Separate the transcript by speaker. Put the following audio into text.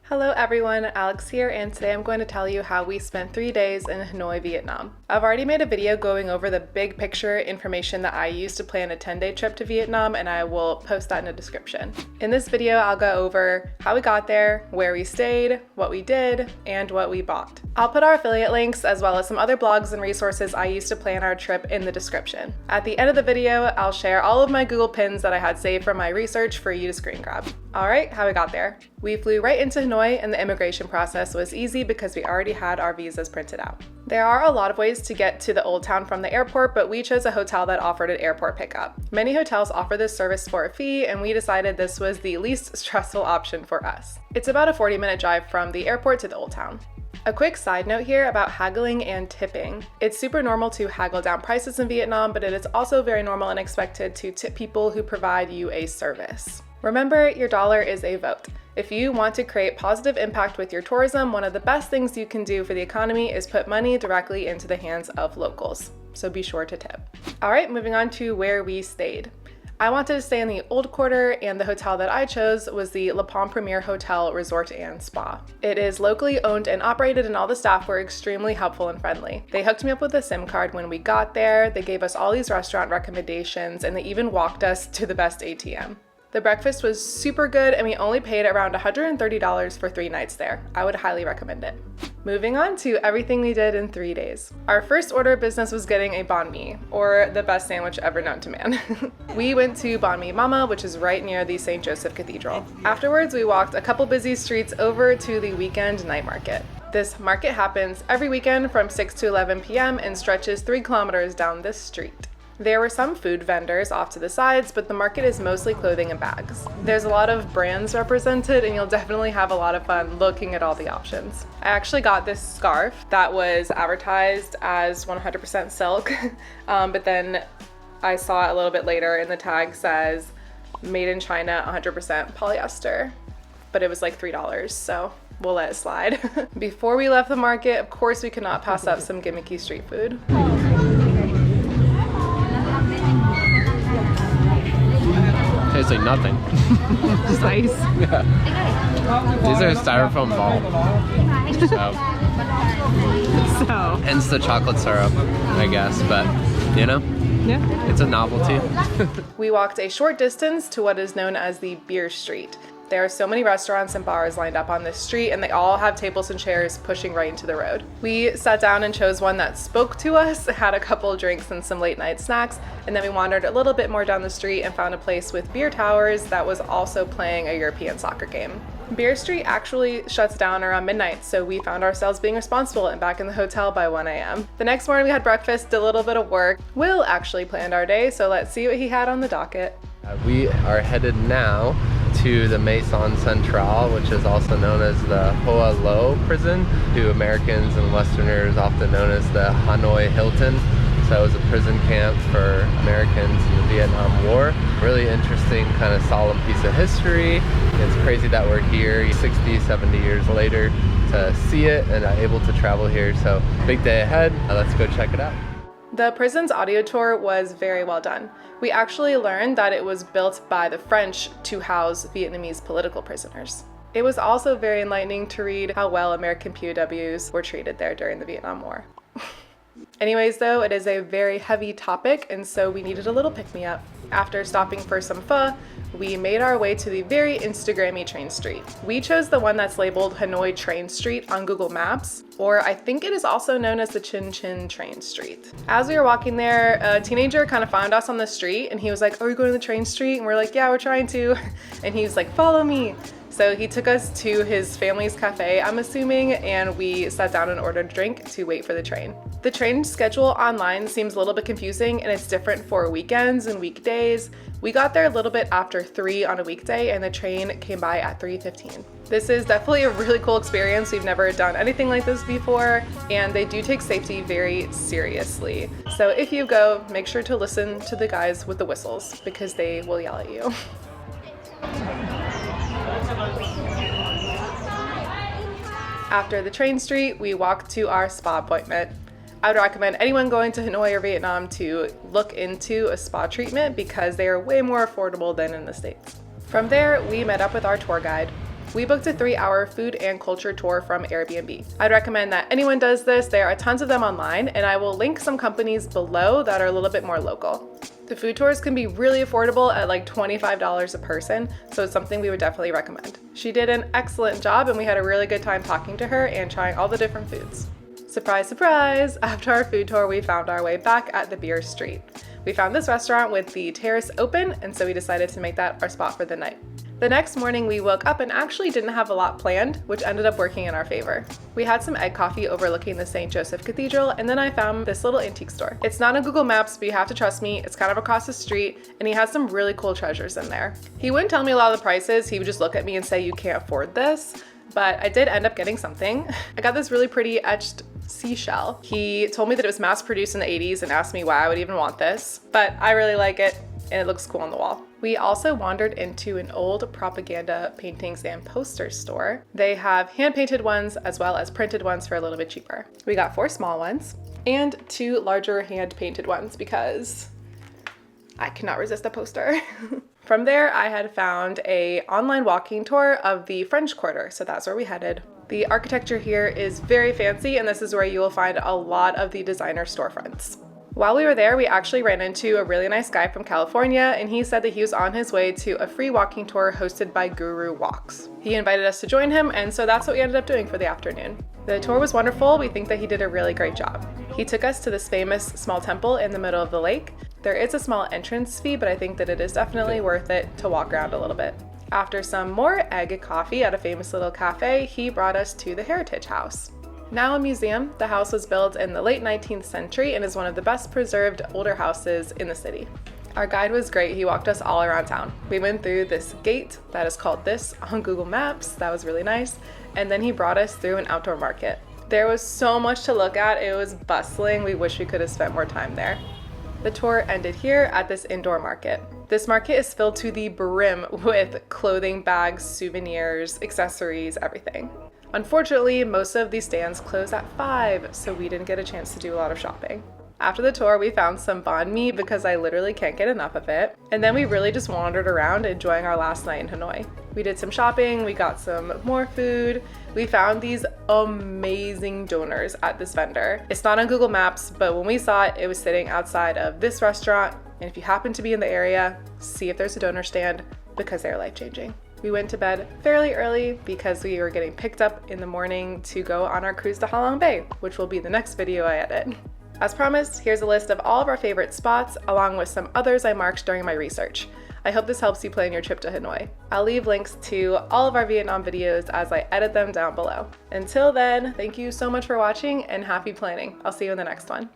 Speaker 1: Hello everyone, Alex here, and today I'm going to tell you how we spent 3 days in Hanoi, Vietnam. I've already made a video going over the big picture information that I used to plan a 10-day trip to Vietnam, and I will post that in the description. In this video, I'll go over how we got there, where we stayed, what we did, and what we bought. I'll put our affiliate links as well as some other blogs and resources I used to plan our trip in the description. At the end of the video, I'll share all of my Google Pins that I had saved from my research for you to screen grab. Alright, how we got there. We flew right into Hanoi, and the immigration process was easy because we already had our visas printed out. There are a lot of ways to get to the Old Town from the airport, but we chose a hotel that offered an airport pickup. Many hotels offer this service for a fee, and we decided this was the least stressful option for us. It's about a 40-minute drive from the airport to the Old Town. A quick side note here about haggling and tipping. It's super normal to haggle down prices in Vietnam, but it is also very normal and expected to tip people who provide you a service. Remember, your dollar is a vote. If you want to create positive impact with your tourism, one of the best things you can do for the economy is put money directly into the hands of locals. So be sure to tip. All right, moving on to where we stayed. I wanted to stay in the Old Quarter, and the hotel that I chose was the La Palm Premier Hotel Resort and Spa. It is locally owned and operated, and all the staff were extremely helpful and friendly. They hooked me up with a SIM card when we got there, they gave us all these restaurant recommendations, and they even walked us to the best ATM. The breakfast was super good, and we only paid around $130 for 3 nights there. I would highly recommend it. Moving on to everything we did in 3 days. Our first order of business was getting a banh mi, or the best sandwich ever known to man. We went to Banh Mi Mama, which is right near the St. Joseph Cathedral. Afterwards, we walked a couple busy streets over to the weekend night market. This market happens every weekend from 6 to 11 p.m. and stretches 3 kilometers down this street. There were some food vendors off to the sides, but the market is mostly clothing and bags. There's a lot of brands represented, and you'll definitely have a lot of fun looking at all the options. I actually got this scarf that was advertised as 100% silk, but then I saw it a little bit later and the tag says made in China 100% polyester, but it was like $3, so we'll let it slide. Before we left the market, of course we could not pass up some gimmicky street food.
Speaker 2: Tastes like nothing.
Speaker 1: Just ice.
Speaker 2: Yeah. These are styrofoam balls. So. Hence the chocolate syrup, I guess, but you know, yeah, it's a novelty.
Speaker 1: We walked a short distance to what is known as the Beer Street. There are so many restaurants and bars lined up on this street, and they all have tables and chairs pushing right into the road. We sat down and chose one that spoke to us, had a couple drinks and some late night snacks, and then we wandered a little bit more down the street and found a place with beer towers that was also playing a European soccer game. Beer Street actually shuts down around midnight, so we found ourselves being responsible and back in the hotel by 1 a.m. The next morning we had breakfast, did a little bit of work. Will actually planned our day, so let's see what he had on the docket.
Speaker 2: We are headed now to the Maison Centrale, which is also known as the Hoa Lo Prison, to Americans and Westerners often known as the Hanoi Hilton. So it was a prison camp for Americans in the Vietnam War. Really interesting, kind of solemn piece of history. It's crazy that we're here 60, 70 years later to see it and able to travel here. So big day ahead. Let's go check it out.
Speaker 1: The prison's audio tour was very well done. We actually learned that it was built by the French to house Vietnamese political prisoners. It was also very enlightening to read how well American POWs were treated there during the Vietnam War. Anyways though, it is a very heavy topic, and so we needed a little pick-me-up. After stopping for some pho, we made our way to the very Instagrammy train street. We chose the one that's labeled Hanoi Train Street on Google Maps, or I think it is also known as the Chin Chin Train Street. As we were walking there, a teenager kind of found us on the street, and he was like, "Are we going to the train street?" And we're like, "Yeah, we're trying to." And he was like, "Follow me." So he took us to his family's cafe, I'm assuming, and we sat down and ordered a drink to wait for the train. The train schedule online seems a little bit confusing, and it's different for weekends and weekdays. We got there a little bit after 3 on a weekday, and the train came by at 3:15. This is definitely a really cool experience. We've never done anything like this before, and they do take safety very seriously. So if you go, make sure to listen to the guys with the whistles, because they will yell at you. After the train street, we walked to our spa appointment. I would recommend anyone going to Hanoi or Vietnam to look into a spa treatment because they are way more affordable than in the States. From there, we met up with our tour guide. We booked a 3-hour food and culture tour from Airbnb. I'd recommend that anyone does this. There are tons of them online, and I will link some companies below that are a little bit more local. The food tours can be really affordable at like $25 a person, so it's something we would definitely recommend. She did an excellent job, and we had a really good time talking to her and trying all the different foods. Surprise, surprise! After our food tour, we found our way back at the beer street. We found this restaurant with the terrace open, and so we decided to make that our spot for the night. The next morning we woke up and actually didn't have a lot planned, which ended up working in our favor. We had some egg coffee overlooking the St. Joseph Cathedral, and then I found this little antique store. It's not on Google Maps, but you have to trust me, it's kind of across the street, and he has some really cool treasures in there. He wouldn't tell me a lot of the prices, he would just look at me and say, "You can't afford this," but I did end up getting something. I got this really pretty etched seashell. He told me that it was mass produced in the 80s and asked me why I would even want this, but I really like it and it looks cool on the wall. We also wandered into an old propaganda paintings and poster store. They have hand-painted ones as well as printed ones for a little bit cheaper. We got 4 small ones and 2 larger hand-painted ones because I cannot resist a poster. From there, I had found an online walking tour of the French Quarter, so that's where we headed. The architecture here is very fancy, and this is where you will find a lot of the designer storefronts. While we were there, we actually ran into a really nice guy from California, and he said that he was on his way to a free walking tour hosted by Guru Walks. He invited us to join him, and so that's what we ended up doing for the afternoon. The tour was wonderful. We think that he did a really great job. He took us to this famous small temple in the middle of the lake. There is a small entrance fee, but I think that it is definitely worth it to walk around a little bit. After some more egg coffee at a famous little cafe, he brought us to the Heritage House. Now a museum, the house was built in the late 19th century and is one of the best preserved older houses in the city. Our guide was great. He walked us all around town. We went through this gate that is called this on Google Maps. That was really nice. And then he brought us through an outdoor market. There was so much to look at. It was bustling. We wish we could have spent more time there. The tour ended here at this indoor market. This market is filled to the brim with clothing, bags, souvenirs, accessories, everything. Unfortunately, most of these stands close at 5, so we didn't get a chance to do a lot of shopping. After the tour, we found some banh mi because I literally can't get enough of it. And then we really just wandered around enjoying our last night in Hanoi. We did some shopping, we got some more food. We found these amazing donors at this vendor. It's not on Google Maps, but when we saw it, it was sitting outside of this restaurant. And if you happen to be in the area, see if there's a donor stand because they're life-changing. We went to bed fairly early because we were getting picked up in the morning to go on our cruise to Ha Long Bay, which will be the next video I edit. As promised, here's a list of all of our favorite spots, along with some others I marked during my research. I hope this helps you plan your trip to Hanoi. I'll leave links to all of our Vietnam videos as I edit them down below. Until then, thank you so much for watching and happy planning. I'll see you in the next one.